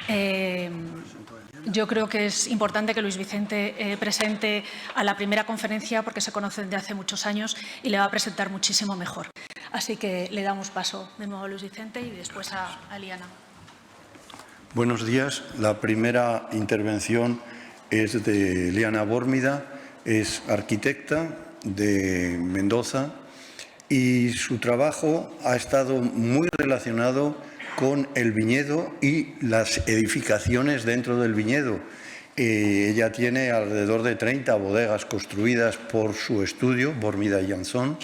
Yo creo que es importante que Luis Vicente presente a la primera conferencia porque se conocen de hace muchos años y le va a presentar muchísimo mejor. Así que le damos paso de nuevo a Luis Vicente y después a Liana. Buenos días. La primera intervención es de Liana Bórmida, es arquitecta de Mendoza y su trabajo ha estado muy relacionado con el viñedo y las edificaciones dentro del viñedo. Ella tiene alrededor de 30 bodegas construidas por su estudio, Bórmida y Janson,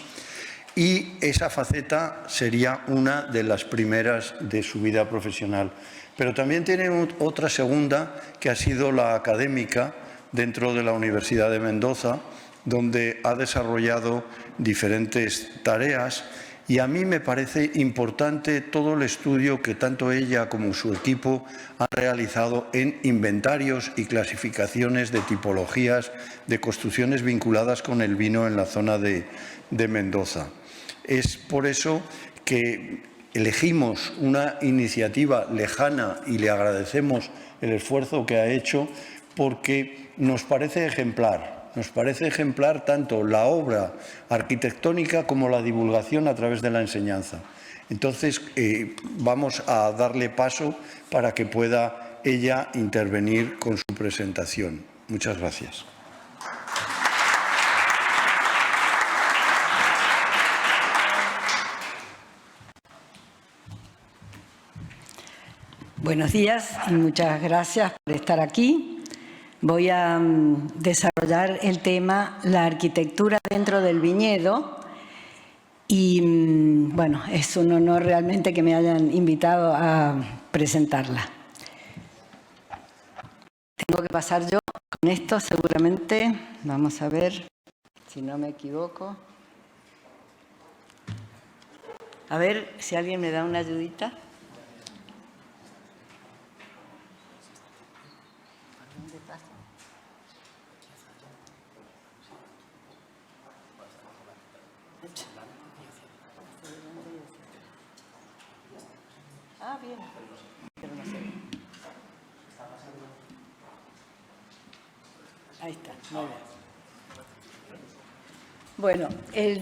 y esa faceta sería una de las primeras de su vida profesional. Pero también tiene otra segunda, que ha sido la académica dentro de la Universidad de Mendoza, donde ha desarrollado diferentes tareas. Y a mí me parece importante todo el estudio que tanto ella como su equipo han realizado en inventarios y clasificaciones de tipologías de construcciones vinculadas con el vino en la zona de Mendoza. Es por eso que elegimos una iniciativa lejana y le agradecemos el esfuerzo que ha hecho porque nos parece ejemplar. Nos parece ejemplar tanto la obra arquitectónica como la divulgación a través de la enseñanza. Entonces, vamos a darle paso para que pueda ella intervenir con su presentación. Muchas gracias. Buenos días y muchas gracias por estar aquí. Voy a desarrollar el tema la arquitectura dentro del viñedo y, bueno, es un honor realmente que me hayan invitado a presentarla. Tengo que pasar yo con esto seguramente. Vamos a ver si no me equivoco. A ver si alguien me da una ayudita. Ah, bien. Pero no sé. Ahí está, muy bien. Bueno,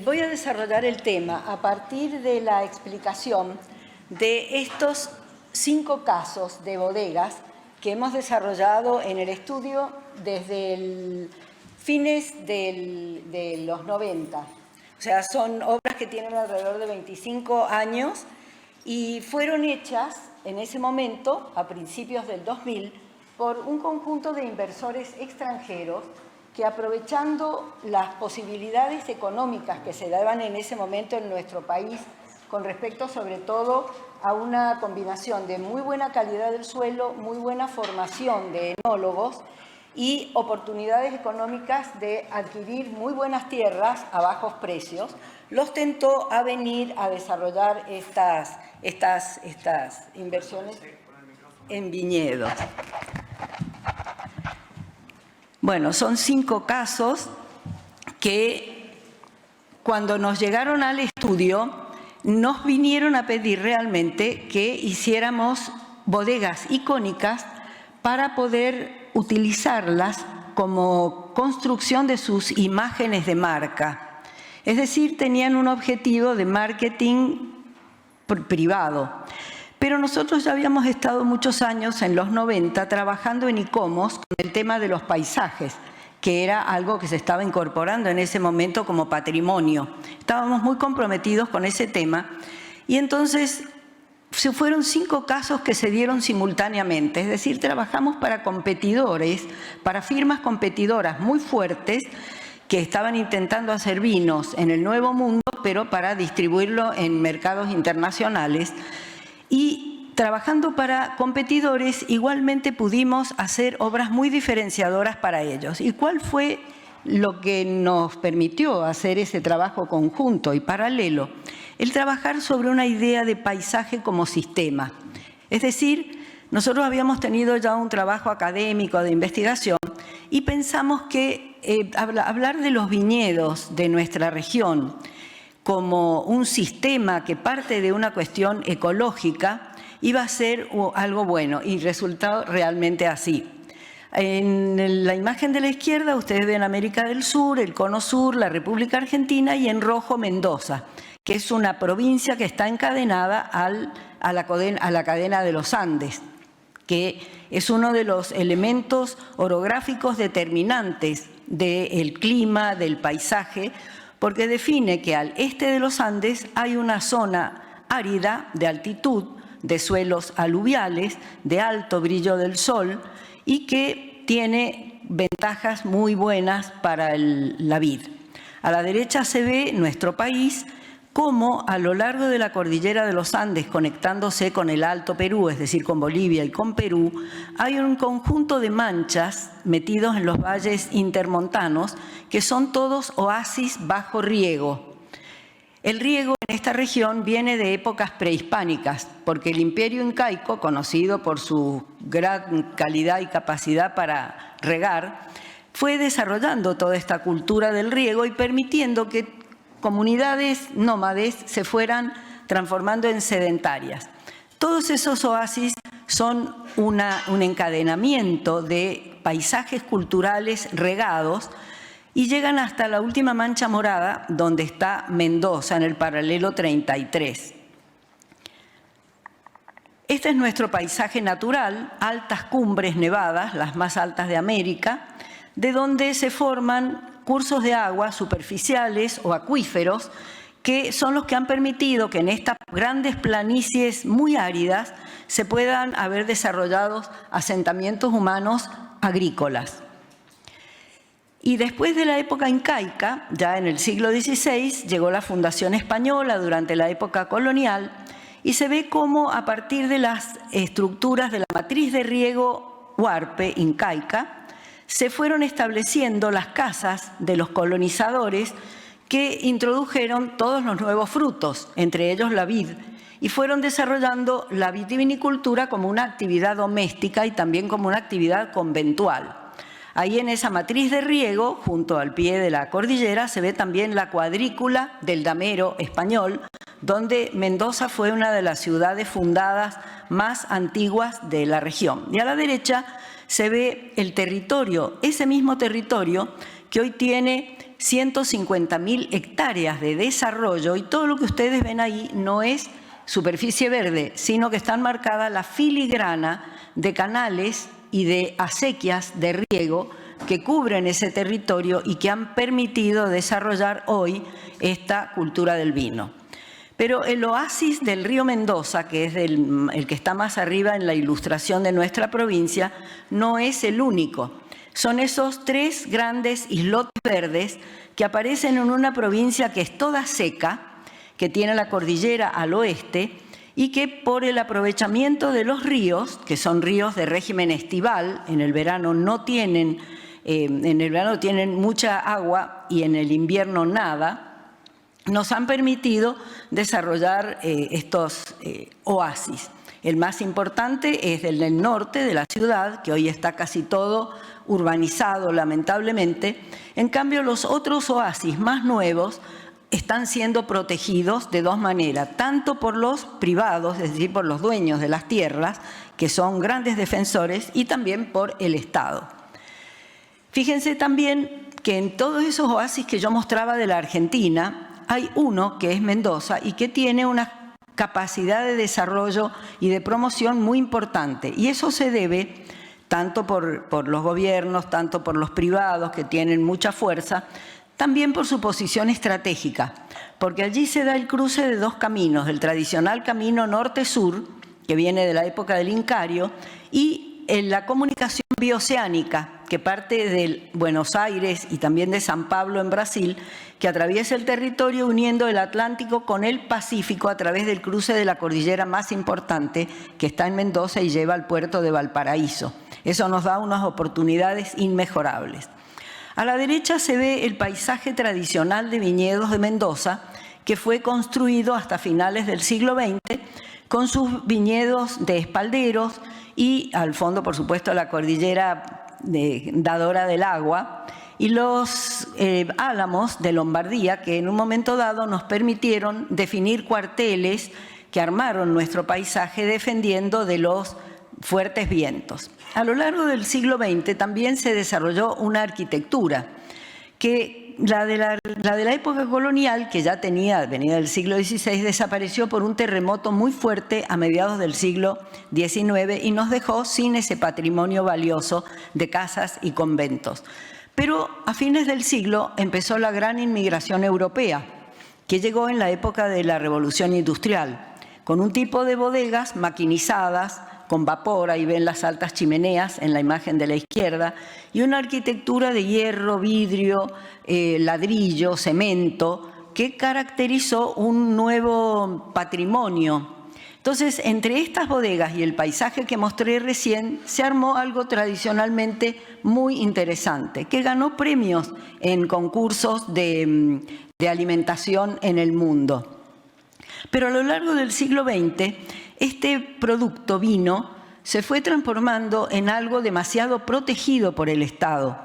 voy a desarrollar el tema a partir de la explicación de estos 5 casos de bodegas que hemos desarrollado en el estudio desde fines de los 90. O sea, son obras que tienen alrededor de 25 años y fueron hechas en ese momento, a principios del 2000, por un conjunto de inversores extranjeros que, aprovechando las posibilidades económicas que se daban en ese momento en nuestro país, con respecto sobre todo a una combinación de muy buena calidad del suelo, muy buena formación de enólogos y oportunidades económicas de adquirir muy buenas tierras a bajos precios, los tentó a venir a desarrollar estas inversiones en viñedos. Bueno, son 5 casos que cuando nos llegaron al estudio nos vinieron a pedir realmente que hiciéramos bodegas icónicas para poder utilizarlas como construcción de sus imágenes de marca. Es decir, tenían un objetivo de marketing privado. Pero nosotros ya habíamos estado muchos años, en los 90, trabajando en ICOMOS con el tema de los paisajes, que era algo que se estaba incorporando en ese momento como patrimonio. Estábamos muy comprometidos con ese tema y entonces se fueron 5 casos que se dieron simultáneamente. Es decir, trabajamos para competidores, para firmas competidoras muy fuertes que estaban intentando hacer vinos en el Nuevo Mundo, pero para distribuirlo en mercados internacionales. Y trabajando para competidores, igualmente pudimos hacer obras muy diferenciadoras para ellos. ¿Y cuál fue lo que nos permitió hacer ese trabajo conjunto y paralelo? El trabajar sobre una idea de paisaje como sistema. Es decir, nosotros habíamos tenido ya un trabajo académico de investigación y pensamos que hablar de los viñedos de nuestra región como un sistema que parte de una cuestión ecológica iba a ser algo bueno, y resultó realmente así. En la imagen de la izquierda ustedes ven América del Sur, el Cono Sur, la República Argentina, y en rojo Mendoza, que es una provincia que está encadenada a la cadena de los Andes, que es uno de los elementos orográficos determinantes del clima, del paisaje, porque define que al este de los Andes hay una zona árida de altitud, de suelos aluviales, de alto brillo del sol, y que tiene ventajas muy buenas para la vid. A la derecha se ve nuestro país, cómo a lo largo de la cordillera de los Andes, conectándose con el Alto Perú, es decir, con Bolivia y con Perú, hay un conjunto de manchas metidos en los valles intermontanos, que son todos oasis bajo riego. El riego en esta región viene de épocas prehispánicas, porque el imperio incaico, conocido por su gran calidad y capacidad para regar, fue desarrollando toda esta cultura del riego y permitiendo que comunidades nómades se fueran transformando en sedentarias. Todos esos oasis son un encadenamiento de paisajes culturales regados y llegan hasta la última mancha morada, donde está Mendoza, en el paralelo 33. Este es nuestro paisaje natural, altas cumbres nevadas, las más altas de América, de donde se forman cursos de agua superficiales o acuíferos, que son los que han permitido que en estas grandes planicies muy áridas se puedan haber desarrollado asentamientos humanos agrícolas. Y después de la época incaica, ya en el siglo XVI, llegó la fundación española durante la época colonial, y se ve cómo a partir de las estructuras de la matriz de riego huarpe incaica, se fueron estableciendo las casas de los colonizadores que introdujeron todos los nuevos frutos, entre ellos la vid, y fueron desarrollando la vitivinicultura como una actividad doméstica y también como una actividad conventual. Ahí en esa matriz de riego, junto al pie de la cordillera, se ve también la cuadrícula del damero español, donde Mendoza fue una de las ciudades fundadas más antiguas de la región. Y a la derecha se ve el territorio, ese mismo territorio que hoy tiene 150.000 hectáreas de desarrollo, y todo lo que ustedes ven ahí no es superficie verde, sino que están marcadas la filigrana de canales y de acequias de riego que cubren ese territorio y que han permitido desarrollar hoy esta cultura del vino. Pero el oasis del río Mendoza, que es el que está más arriba en la ilustración de nuestra provincia, no es el único. Son esos 3 grandes islotes verdes que aparecen en una provincia que es toda seca, que tiene la cordillera al oeste, y que por el aprovechamiento de los ríos, que son ríos de régimen estival, en el verano no tienen, tienen mucha agua y en el invierno nada, nos han permitido desarrollar estos oasis. El más importante es el del norte de la ciudad, que hoy está casi todo urbanizado, lamentablemente. En cambio, los otros oasis más nuevos están siendo protegidos de 2 maneras, tanto por los privados, es decir, por los dueños de las tierras, que son grandes defensores, y también por el Estado. Fíjense también que en todos esos oasis que yo mostraba de la Argentina, hay uno que es Mendoza y que tiene una capacidad de desarrollo y de promoción muy importante. Y eso se debe tanto por los gobiernos, tanto por los privados, que tienen mucha fuerza, también por su posición estratégica, porque allí se da el cruce de 2 caminos, el tradicional camino norte-sur, que viene de la época del Incario, y la comunicación bioceánica, que parte de Buenos Aires y también de San Pablo en Brasil, que atraviesa el territorio uniendo el Atlántico con el Pacífico a través del cruce de la cordillera más importante, que está en Mendoza y lleva al puerto de Valparaíso. Eso nos da unas oportunidades inmejorables. A la derecha se ve el paisaje tradicional de viñedos de Mendoza, que fue construido hasta finales del siglo XX, con sus viñedos de espalderos y al fondo, por supuesto, la cordillera dadora del agua, y los álamos de Lombardía, que en un momento dado nos permitieron definir cuarteles que armaron nuestro paisaje defendiendo de los fuertes vientos. A lo largo del siglo XX también se desarrolló una arquitectura que la de la época colonial, que ya venía del siglo XVI, desapareció por un terremoto muy fuerte a mediados del siglo XIX y nos dejó sin ese patrimonio valioso de casas y conventos. Pero a fines del siglo empezó la gran inmigración europea, que llegó en la época de la Revolución Industrial, con un tipo de bodegas maquinizadas, con vapor, ahí ven las altas chimeneas en la imagen de la izquierda, y una arquitectura de hierro, vidrio, ladrillo, cemento, que caracterizó un nuevo patrimonio. Entonces, entre estas bodegas y el paisaje que mostré recién, se armó algo tradicionalmente muy interesante, que ganó premios en concursos de alimentación en el mundo. Pero a lo largo del siglo XX, este producto vino se fue transformando en algo demasiado protegido por el Estado,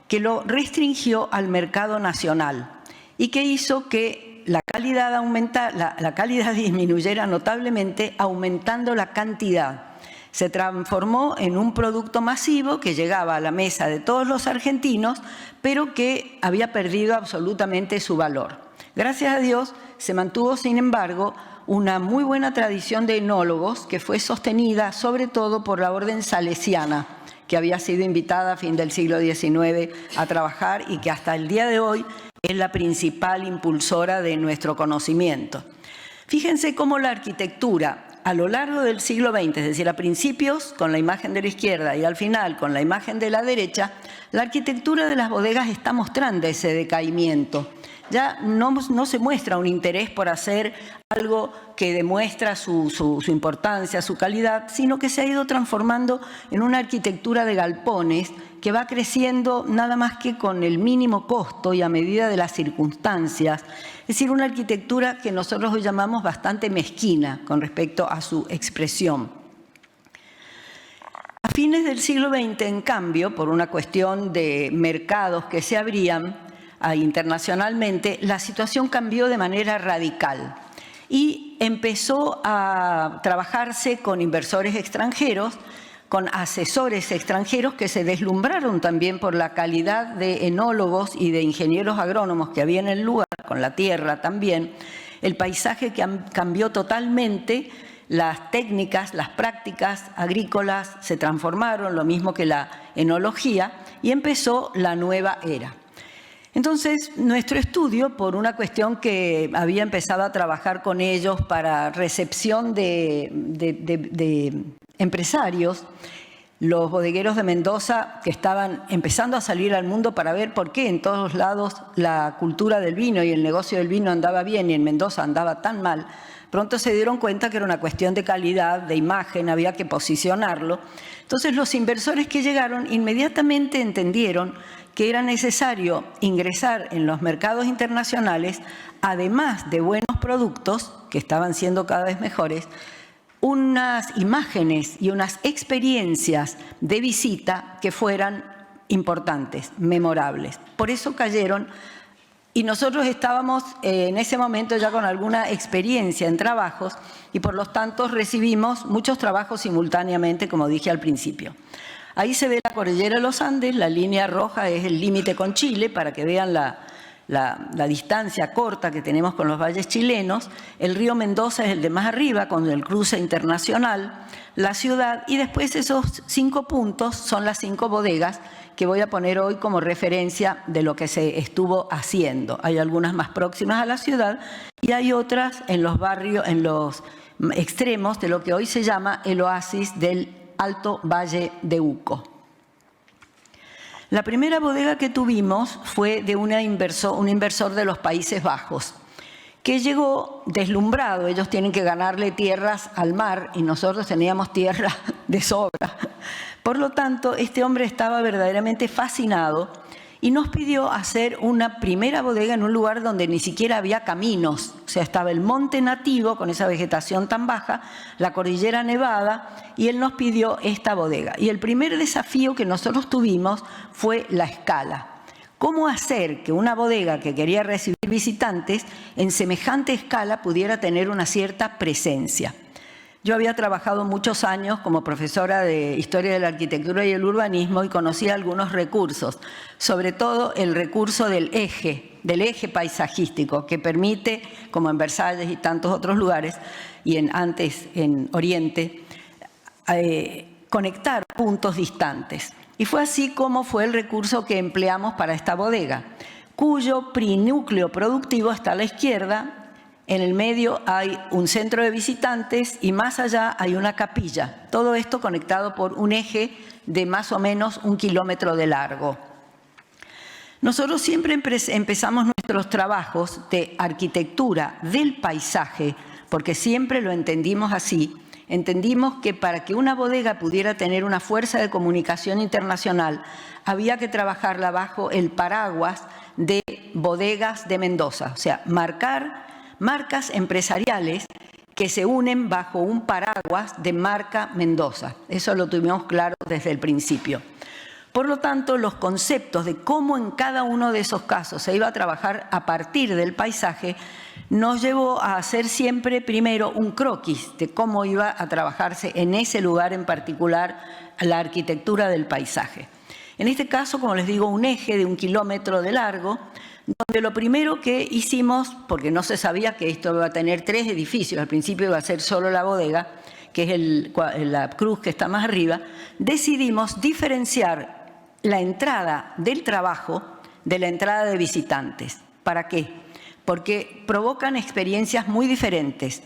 que lo restringió al mercado nacional y que hizo que la calidad disminuyera notablemente, aumentando la cantidad. Se transformó en un producto masivo que llegaba a la mesa de todos los argentinos, pero que había perdido absolutamente su valor. Gracias a Dios se mantuvo, sin embargo, una muy buena tradición de enólogos que fue sostenida sobre todo por la orden salesiana, que había sido invitada a fin del siglo XIX a trabajar y que hasta el día de hoy es la principal impulsora de nuestro conocimiento. Fíjense cómo la arquitectura a lo largo del siglo XX, es decir, a principios con la imagen de la izquierda y al final con la imagen de la derecha, la arquitectura de las bodegas está mostrando ese decaimiento. Ya no se muestra un interés por hacer algo que demuestra su importancia, su calidad, sino que se ha ido transformando en una arquitectura de galpones que va creciendo nada más que con el mínimo costo y a medida de las circunstancias. Es decir, una arquitectura que nosotros hoy llamamos bastante mezquina con respecto a su expresión. A fines del siglo XX, en cambio, por una cuestión de mercados que se abrían, internacionalmente, la situación cambió de manera radical y empezó a trabajarse con inversores extranjeros, con asesores extranjeros que se deslumbraron también por la calidad de enólogos y de ingenieros agrónomos que había en el lugar, con la tierra también. El paisaje que cambió totalmente, las técnicas, las prácticas agrícolas se transformaron, lo mismo que la enología, y empezó la nueva era. Entonces, nuestro estudio, por una cuestión que había empezado a trabajar con ellos para recepción de empresarios, los bodegueros de Mendoza que estaban empezando a salir al mundo para ver por qué en todos lados la cultura del vino y el negocio del vino andaba bien y en Mendoza andaba tan mal, pronto se dieron cuenta que era una cuestión de calidad, de imagen, había que posicionarlo. Entonces los inversores que llegaron inmediatamente entendieron que era necesario ingresar en los mercados internacionales, además de buenos productos, que estaban siendo cada vez mejores, unas imágenes y unas experiencias de visita que fueran importantes, memorables. Por eso cayeron, y nosotros estábamos en ese momento ya con alguna experiencia en trabajos y por lo tanto recibimos muchos trabajos simultáneamente, como dije al principio. Ahí se ve la cordillera de los Andes, la línea roja es el límite con Chile, para que vean la distancia corta que tenemos con los valles chilenos. El río Mendoza es el de más arriba, con el cruce internacional, la ciudad, y después esos 5 puntos son las 5 bodegas que voy a poner hoy como referencia de lo que se estuvo haciendo. Hay algunas más próximas a la ciudad y hay otras en los barrios, en los extremos de lo que hoy se llama el oasis del Alto Valle de Uco. La primera bodega que tuvimos fue de un inversor de los Países Bajos, que llegó deslumbrado. Ellos tienen que ganarle tierras al mar y nosotros teníamos tierra de sobra. Por lo tanto, este hombre estaba verdaderamente fascinado y nos pidió hacer una primera bodega en un lugar donde ni siquiera había caminos. O sea, estaba el monte nativo con esa vegetación tan baja, la cordillera nevada, y él nos pidió esta bodega. Y el primer desafío que nosotros tuvimos fue la escala. ¿Cómo hacer que una bodega que quería recibir visitantes en semejante escala pudiera tener una cierta presencia? Yo había trabajado muchos años como profesora de Historia de la Arquitectura y el Urbanismo y conocía algunos recursos, sobre todo el recurso del eje paisajístico, que permite, como en Versalles y tantos otros lugares, y antes en Oriente, conectar puntos distantes. Y fue así como fue el recurso que empleamos para esta bodega, cuyo núcleo productivo está a la izquierda. En el medio hay un centro de visitantes y más allá hay una capilla. Todo esto conectado por un eje de más o menos 1 kilómetro de largo. Nosotros siempre empezamos nuestros trabajos de arquitectura del paisaje, porque siempre lo entendimos así. Entendimos que para que una bodega pudiera tener una fuerza de comunicación internacional, había que trabajarla bajo el paraguas de Bodegas de Mendoza, o sea, marcas empresariales que se unen bajo un paraguas de marca Mendoza. Eso lo tuvimos claro desde el principio. Por lo tanto, los conceptos de cómo en cada uno de esos casos se iba a trabajar a partir del paisaje nos llevó a hacer siempre primero un croquis de cómo iba a trabajarse en ese lugar en particular la arquitectura del paisaje. En este caso, como les digo, un eje de 1 kilómetro de largo, donde lo primero que hicimos, porque no se sabía que esto iba a tener 3 edificios, al principio iba a ser solo la bodega, que es la cruz que está más arriba, decidimos diferenciar la entrada del trabajo de la entrada de visitantes. ¿Para qué? Porque provocan experiencias muy diferentes.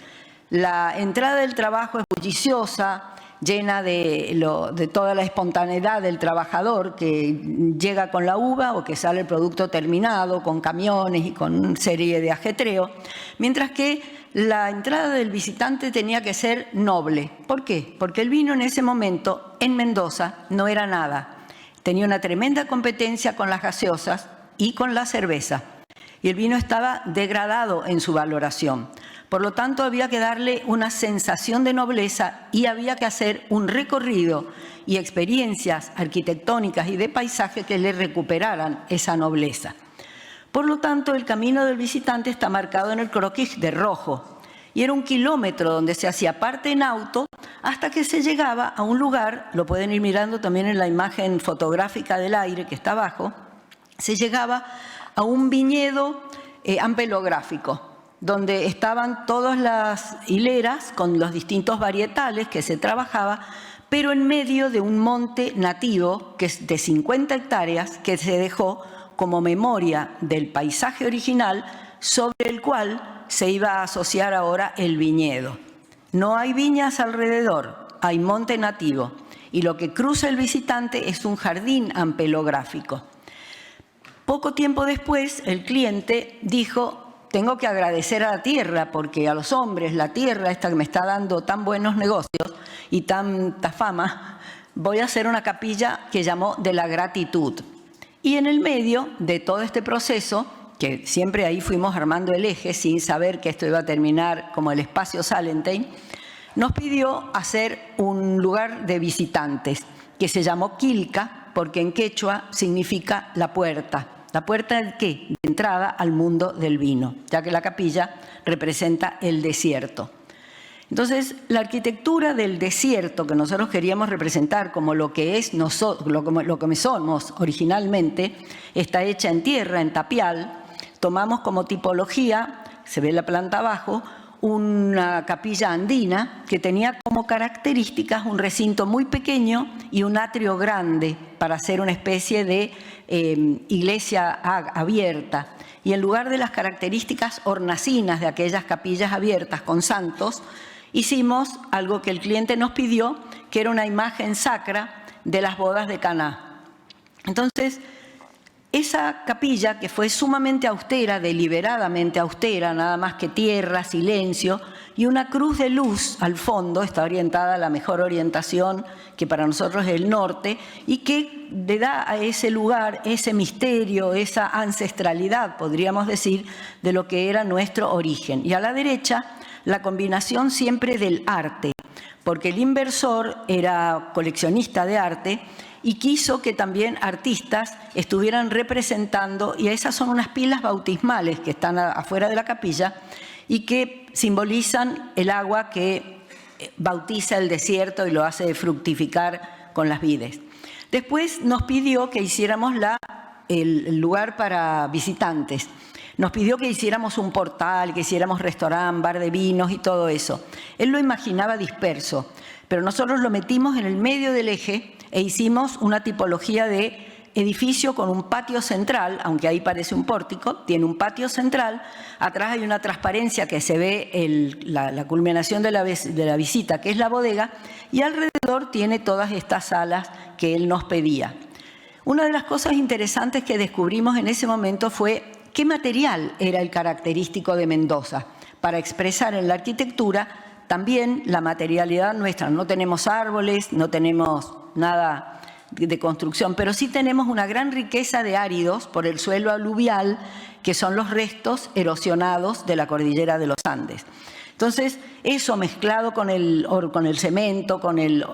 La entrada del trabajo es bulliciosa, llena de toda la espontaneidad del trabajador que llega con la uva o que sale el producto terminado, con camiones y con una serie de ajetreo, mientras que la entrada del visitante tenía que ser noble. ¿Por qué? Porque el vino en ese momento en Mendoza no era nada. Tenía una tremenda competencia con las gaseosas y con la cerveza. Y el vino estaba degradado en su valoración. Por lo tanto, había que darle una sensación de nobleza y había que hacer un recorrido y experiencias arquitectónicas y de paisaje que le recuperaran esa nobleza. Por lo tanto, el camino del visitante está marcado en el croquis de rojo. Y era 1 kilómetro donde se hacía parte en auto hasta que se llegaba a un lugar, lo pueden ir mirando también en la imagen fotográfica del aire que está abajo, se llegaba a un viñedo ampelográfico, donde estaban todas las hileras con los distintos varietales que se trabajaba, pero en medio de un monte nativo que es de 50 hectáreas que se dejó como memoria del paisaje original sobre el cual se iba a asociar ahora el viñedo. No hay viñas alrededor, hay monte nativo y lo que cruza el visitante es un jardín ampelográfico. Poco tiempo después el cliente dijo: tengo que agradecer a la tierra porque a los hombres la tierra esta que me está dando tan buenos negocios y tanta fama, voy a hacer una capilla que llamó de la gratitud. Y en el medio de todo este proceso, que siempre ahí fuimos armando el eje sin saber que esto iba a terminar como el espacio Salentein, nos pidió hacer un lugar de visitantes que se llamó Quilca porque en quechua significa la puerta. ¿La puerta de qué? De entrada al mundo del vino, ya que la capilla representa el desierto. Entonces, la arquitectura del desierto que nosotros queríamos representar como lo que es lo que somos originalmente, está hecha en tierra, en tapial. Tomamos como tipología, se ve la planta abajo, una capilla andina que tenía como características un recinto muy pequeño y un atrio grande para hacer una especie de iglesia abierta. Y en lugar de las características hornacinas de aquellas capillas abiertas con santos, hicimos algo que el cliente nos pidió, que era una imagen sacra de las bodas de Caná. Entonces, esa capilla, que fue sumamente austera, deliberadamente austera, nada más que tierra, silencio, y una cruz de luz al fondo, está orientada a la mejor orientación, que para nosotros es el norte, y que le da a ese lugar ese misterio, esa ancestralidad, podríamos decir, de lo que era nuestro origen. Y a la derecha, la combinación siempre del arte, porque el inversor era coleccionista de arte y quiso que también artistas estuvieran representando, y esas son unas pilas bautismales que están afuera de la capilla y que simbolizan el agua que bautiza el desierto y lo hace fructificar con las vides. Después nos pidió que hiciéramos el lugar para visitantes. Nos pidió que hiciéramos un portal, que hiciéramos restaurante, bar de vinos y todo eso. Él lo imaginaba disperso, pero nosotros lo metimos en el medio del eje e hicimos una tipología de edificio con un patio central, aunque ahí parece un pórtico, tiene un patio central, atrás hay una transparencia que se ve la culminación de la visita, que es la bodega, y alrededor tiene todas estas salas que él nos pedía. Una de las cosas interesantes que descubrimos en ese momento fue qué material era el característico de Mendoza para expresar en la arquitectura también la materialidad nuestra. No tenemos árboles, no tenemos nada de construcción, pero sí tenemos una gran riqueza de áridos por el suelo aluvial, que son los restos erosionados de la cordillera de los Andes. Entonces, eso mezclado con el cemento, con el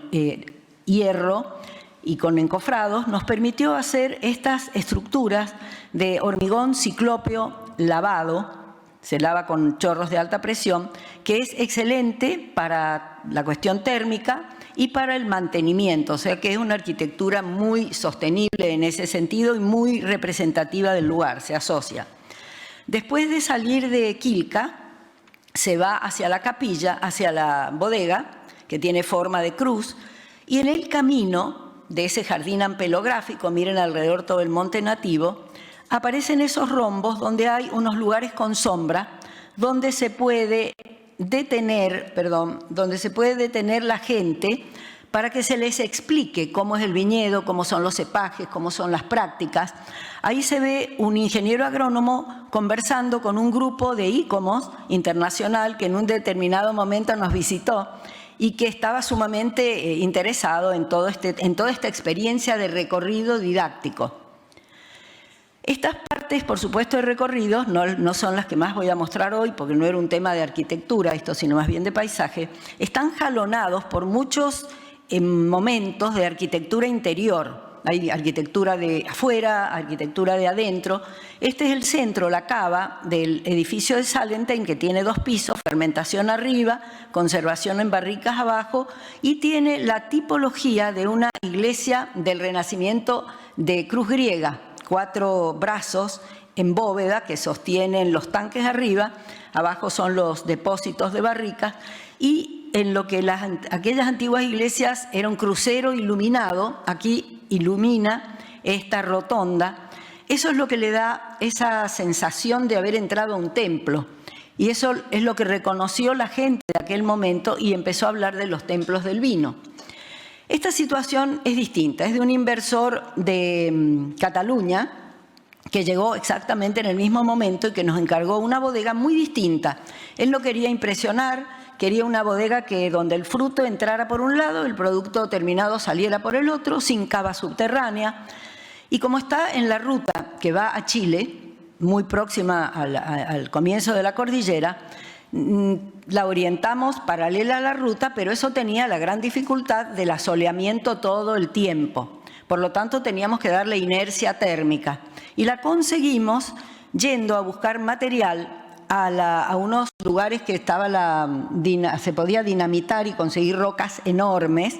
hierro y con encofrados, nos permitió hacer estas estructuras de hormigón ciclópeo lavado, se lava con chorros de alta presión, que es excelente para la cuestión térmica y para el mantenimiento, o sea que es una arquitectura muy sostenible en ese sentido y muy representativa del lugar, se asocia. Después de salir de Quilca, se va hacia la capilla, hacia la bodega, que tiene forma de cruz, y en el camino de ese jardín ampelográfico, miren alrededor todo el monte nativo, aparecen esos rombos donde hay unos lugares con sombra, donde se puede detener la gente para que se les explique cómo es el viñedo, cómo son los cepajes, cómo son las prácticas. Ahí se ve un ingeniero agrónomo conversando con un grupo de ICOMOS internacional que en un determinado momento nos visitó y que estaba sumamente interesado en toda esta experiencia de recorrido didáctico. Estas partes, por supuesto, de recorridos no son las que más voy a mostrar hoy, porque no era un tema de arquitectura esto, sino más bien de paisaje. Están jalonados por muchos momentos de arquitectura interior. Hay arquitectura de afuera, arquitectura de adentro. Este es el centro, la cava del edificio de Salentine, que tiene 2 pisos, fermentación arriba, conservación en barricas abajo, y tiene la tipología de una iglesia del Renacimiento de cruz griega, 4 brazos en bóveda que sostienen los tanques arriba, abajo son los depósitos de barricas, y en lo que aquellas antiguas iglesias era un crucero iluminado, aquí ilumina esta rotonda. Eso es lo que le da esa sensación de haber entrado a un templo, y eso es lo que reconoció la gente de aquel momento y empezó a hablar de los templos del vino. Esta situación es distinta, es de un inversor de Cataluña que llegó exactamente en el mismo momento y que nos encargó una bodega muy distinta. Él no quería impresionar, quería una bodega donde el fruto entrara por un lado, el producto terminado saliera por el otro, sin cava subterránea. Y como está en la ruta que va a Chile, muy próxima al comienzo de la cordillera, la orientamos paralela a la ruta, pero eso tenía la gran dificultad del asoleamiento todo el tiempo. Por lo tanto, teníamos que darle inercia térmica. Y la conseguimos yendo a buscar material a unos lugares que se podía dinamitar y conseguir rocas enormes,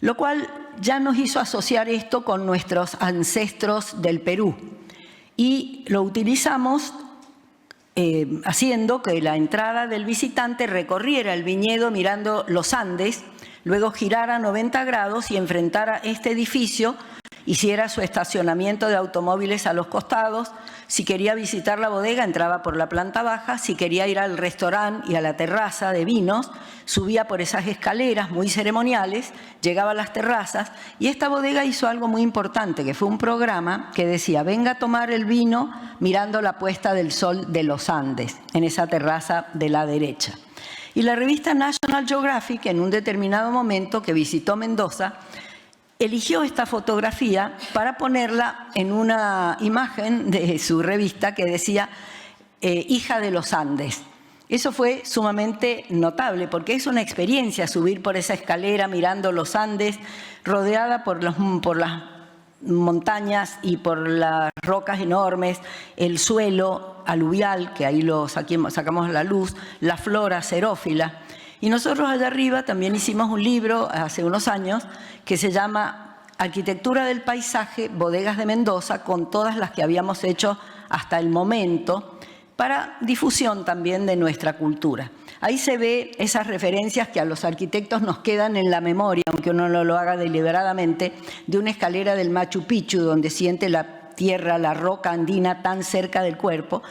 lo cual ya nos hizo asociar esto con nuestros ancestros del Perú. Y lo utilizamos haciendo que la entrada del visitante recorriera el viñedo mirando los Andes, luego girara 90 grados y enfrentara este edificio, hiciera su estacionamiento de automóviles a los costados. Si quería visitar la bodega, entraba por la planta baja. Si quería ir al restaurante y a la terraza de vinos, subía por esas escaleras muy ceremoniales, llegaba a las terrazas. Y esta bodega hizo algo muy importante, que fue un programa que decía: venga a tomar el vino mirando la puesta del sol de los Andes, en esa terraza de la derecha. Y la revista National Geographic, en un determinado momento que visitó Mendoza, eligió esta fotografía para ponerla en una imagen de su revista que decía hija de los Andes. Eso fue sumamente notable porque es una experiencia subir por esa escalera mirando los Andes, rodeada por las montañas y por las rocas enormes, el suelo aluvial, que ahí lo sacamos a la luz, la flora xerófila. Y nosotros allá arriba también hicimos un libro hace unos años que se llama Arquitectura del Paisaje, Bodegas de Mendoza, con todas las que habíamos hecho hasta el momento, para difusión también de nuestra cultura. Ahí se ve esas referencias que a los arquitectos nos quedan en la memoria, aunque uno no lo haga deliberadamente, de una escalera del Machu Picchu, donde siente la tierra, la roca andina tan cerca del cuerpo.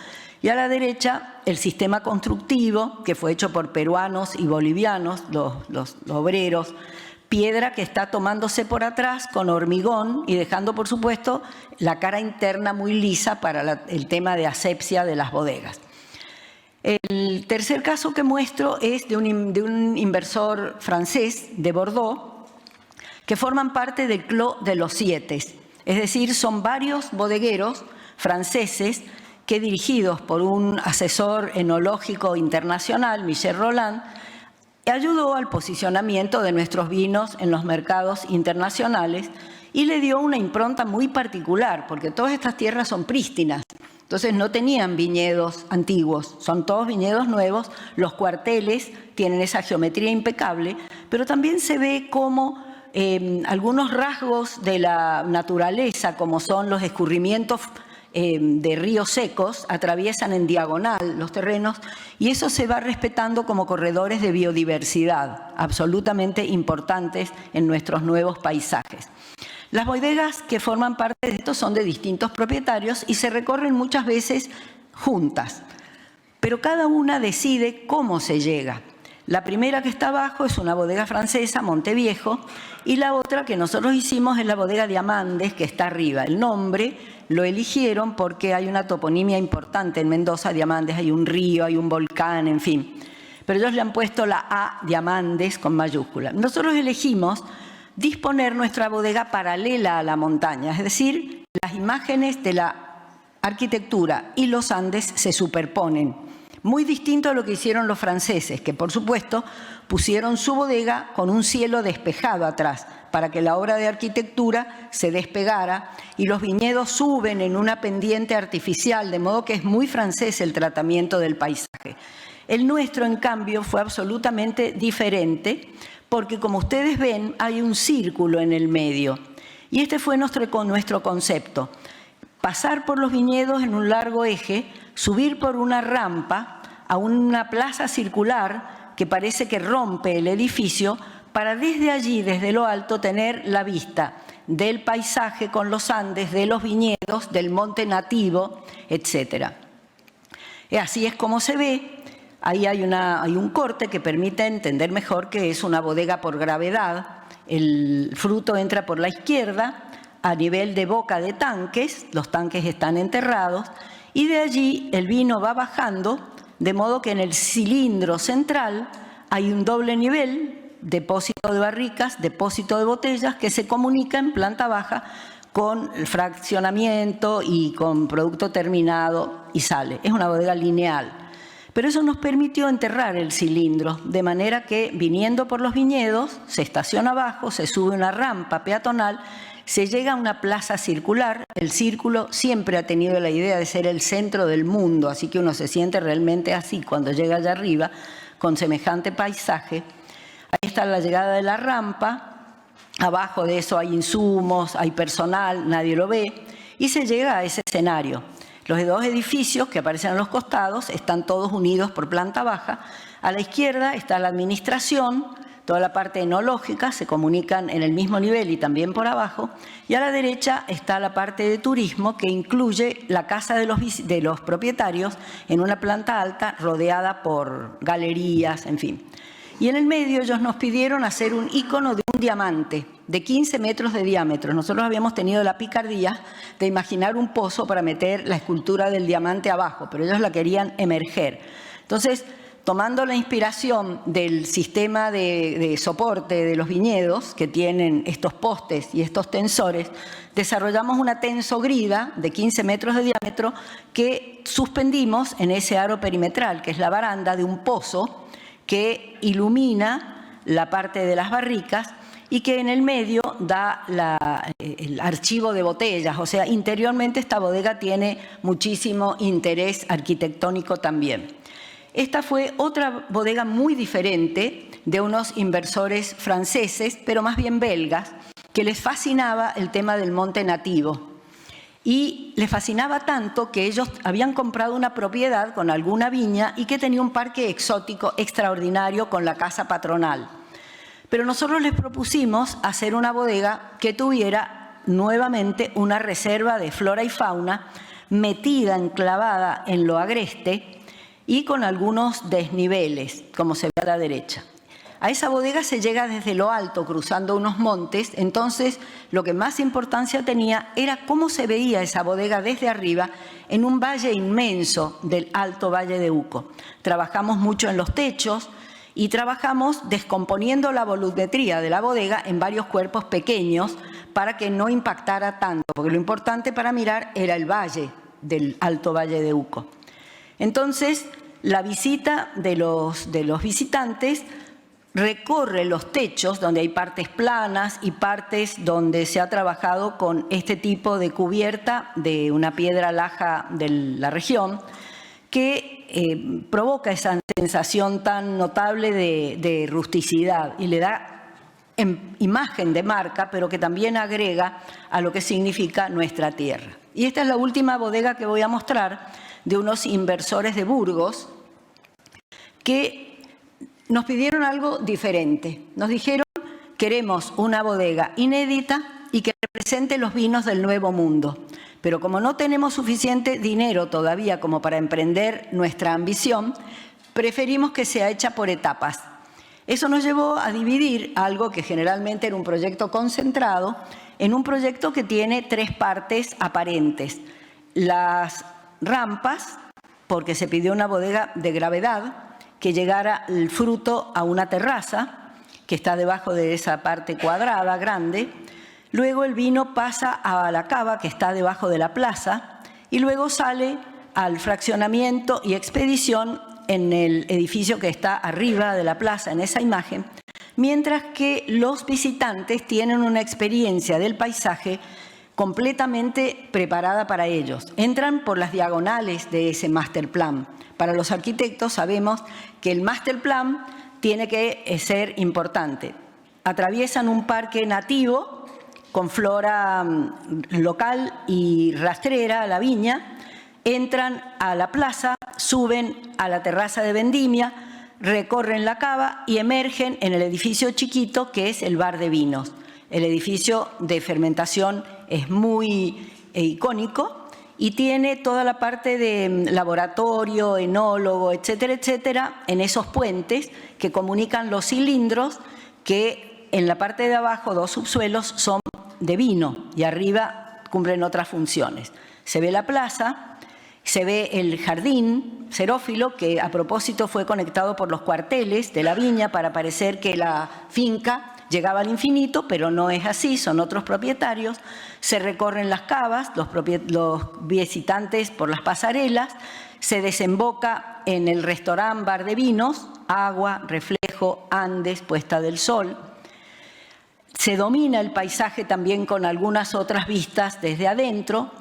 Y a la derecha, el sistema constructivo, que fue hecho por peruanos y bolivianos, los obreros, piedra que está tomándose por atrás con hormigón y dejando, por supuesto, la cara interna muy lisa para el tema de asepsia de las bodegas. El tercer caso que muestro es de un inversor francés de Bordeaux que forman parte del Clos de los Siete. Es decir, son varios bodegueros franceses que, dirigidos por un asesor enológico internacional, Michel Roland, ayudó al posicionamiento de nuestros vinos en los mercados internacionales y le dio una impronta muy particular, porque todas estas tierras son prístinas. Entonces no tenían viñedos antiguos, son todos viñedos nuevos, los cuarteles tienen esa geometría impecable, pero también se ve como algunos rasgos de la naturaleza, como son los escurrimientos de ríos secos, atraviesan en diagonal los terrenos y eso se va respetando como corredores de biodiversidad, absolutamente importantes en nuestros nuevos paisajes. Las bodegas que forman parte de esto son de distintos propietarios y se recorren muchas veces juntas, pero cada una decide cómo se llega. La primera que está abajo es una bodega francesa, Monteviejo, y la otra que nosotros hicimos es la bodega Diamandes, que está arriba. El nombre lo eligieron porque hay una toponimia importante en Mendoza, Diamandes, hay un río, hay un volcán, en fin. Pero ellos le han puesto la A, Diamandes, con mayúscula. Nosotros elegimos disponer nuestra bodega paralela a la montaña, es decir, las imágenes de la arquitectura y los Andes se superponen. Muy distinto a lo que hicieron los franceses, que por supuesto pusieron su bodega con un cielo despejado atrás, para que la obra de arquitectura se despegara y los viñedos suben en una pendiente artificial, de modo que es muy francés el tratamiento del paisaje. El nuestro, en cambio, fue absolutamente diferente, porque como ustedes ven, hay un círculo en el medio. Y este fue nuestro concepto. Pasar por los viñedos en un largo eje, subir por una rampa a una plaza circular que parece que rompe el edificio, para desde allí, desde lo alto, tener la vista del paisaje con los Andes, de los viñedos, del monte nativo, etc. Así es como se ve. Ahí hay un corte que permite entender mejor que es una bodega por gravedad. El fruto entra por la izquierda a nivel de boca de tanques, los tanques están enterrados, y de allí el vino va bajando, de modo que en el cilindro central hay un doble nivel, depósito de barricas, depósito de botellas, que se comunica en planta baja con el fraccionamiento y con producto terminado y sale. Es una bodega lineal. Pero eso nos permitió enterrar el cilindro, de manera que viniendo por los viñedos, se estaciona abajo, se sube una rampa peatonal, se llega a una plaza circular. El círculo siempre ha tenido la idea de ser el centro del mundo, así que uno se siente realmente así cuando llega allá arriba, con semejante paisaje. Ahí está la llegada de la rampa, abajo de eso hay insumos, hay personal, nadie lo ve, y se llega a ese escenario. Los dos edificios que aparecen a los costados están todos unidos por planta baja. A la izquierda está la administración, toda la parte enológica, se comunican en el mismo nivel y también por abajo. Y a la derecha está la parte de turismo, que incluye la casa de los propietarios en una planta alta rodeada por galerías, en fin. Y en el medio ellos nos pidieron hacer un icono de un diamante de 15 metros de diámetro. Nosotros habíamos tenido la picardía de imaginar un pozo para meter la escultura del diamante abajo, pero ellos la querían emerger. Entonces tomando la inspiración del sistema de soporte de los viñedos, que tienen estos postes y estos tensores, desarrollamos una tensogrida de 15 metros de diámetro que suspendimos en ese aro perimetral, que es la baranda de un pozo que ilumina la parte de las barricas y que en el medio da el archivo de botellas. O sea, interiormente esta bodega tiene muchísimo interés arquitectónico también. Esta fue otra bodega muy diferente de unos inversores franceses, pero más bien belgas, que les fascinaba el tema del monte nativo. Y les fascinaba tanto que ellos habían comprado una propiedad con alguna viña y que tenía un parque exótico extraordinario con la casa patronal. Pero nosotros les propusimos hacer una bodega que tuviera nuevamente una reserva de flora y fauna metida, enclavada en lo agreste y con algunos desniveles, como se ve a la derecha. A esa bodega se llega desde lo alto, cruzando unos montes, entonces lo que más importancia tenía era cómo se veía esa bodega desde arriba en un valle inmenso del Alto Valle de Uco. Trabajamos mucho en los techos y trabajamos descomponiendo la volumetría de la bodega en varios cuerpos pequeños para que no impactara tanto, porque lo importante para mirar era el valle del Alto Valle de Uco. Entonces, la visita de los visitantes recorre los techos, donde hay partes planas y partes donde se ha trabajado con este tipo de cubierta de una piedra laja de la región, que provoca esa sensación tan notable de rusticidad y le da imagen de marca, pero que también agrega a lo que significa nuestra tierra. Y esta es la última bodega que voy a mostrar, de unos inversores de Burgos que nos pidieron algo diferente. Nos dijeron: queremos una bodega inédita y que represente los vinos del Nuevo Mundo. Pero como no tenemos suficiente dinero todavía como para emprender nuestra ambición, preferimos que sea hecha por etapas. Eso nos llevó a dividir algo que generalmente era un proyecto concentrado en un proyecto que tiene tres partes aparentes. Las rampas, porque se pidió una bodega de gravedad, que llegara el fruto a una terraza que está debajo de esa parte cuadrada grande. Luego el vino pasa a la cava que está debajo de la plaza y luego sale al fraccionamiento y expedición en el edificio que está arriba de la plaza, en esa imagen, mientras que los visitantes tienen una experiencia del paisaje completamente preparada para ellos. Entran por las diagonales de ese master plan. Para los arquitectos sabemos que el master plan tiene que ser importante. Atraviesan un parque nativo con flora local y rastrera, la viña, entran a la plaza, suben a la terraza de vendimia, recorren la cava y emergen en el edificio chiquito que es el bar de vinos. El edificio de fermentación es muy icónico y tiene toda la parte de laboratorio, enólogo, etcétera, etcétera, en esos puentes que comunican los cilindros que en la parte de abajo, dos subsuelos, son de vino y arriba cumplen otras funciones. Se ve la plaza, se ve el jardín xerófilo que a propósito fue conectado por los cuarteles de la viña para parecer que la finca llegaba al infinito, pero no es así, son otros propietarios. Se recorren las cavas, los visitantes por las pasarelas, se desemboca en el restaurante bar de vinos, agua, reflejo, Andes, puesta del sol. Se domina el paisaje también con algunas otras vistas desde adentro.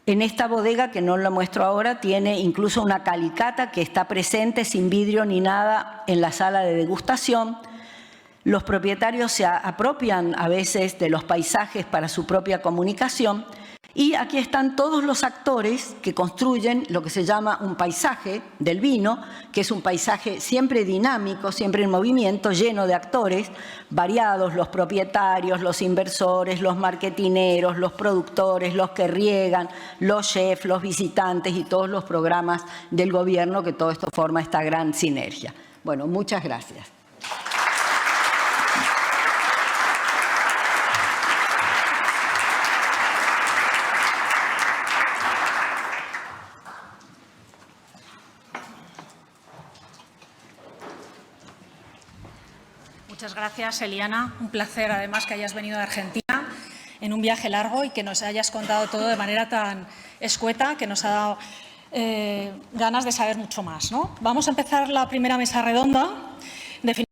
En esta bodega, que no la muestro ahora, tiene incluso una calicata que está presente sin vidrio ni nada en la sala de degustación. Los propietarios se apropian a veces de los paisajes para su propia comunicación y aquí están todos los actores que construyen lo que se llama un paisaje del vino, que es un paisaje siempre dinámico, siempre en movimiento, lleno de actores variados, los propietarios, los inversores, los marketineros, los productores, los que riegan, los chefs, los visitantes y todos los programas del gobierno, que todo esto forma esta gran sinergia. Bueno, muchas gracias. Muchas gracias, Eliana. Un placer, además, que hayas venido de Argentina en un viaje largo y que nos hayas contado todo de manera tan escueta que nos ha dado ganas de saber mucho más, ¿no? Vamos a empezar la primera mesa redonda.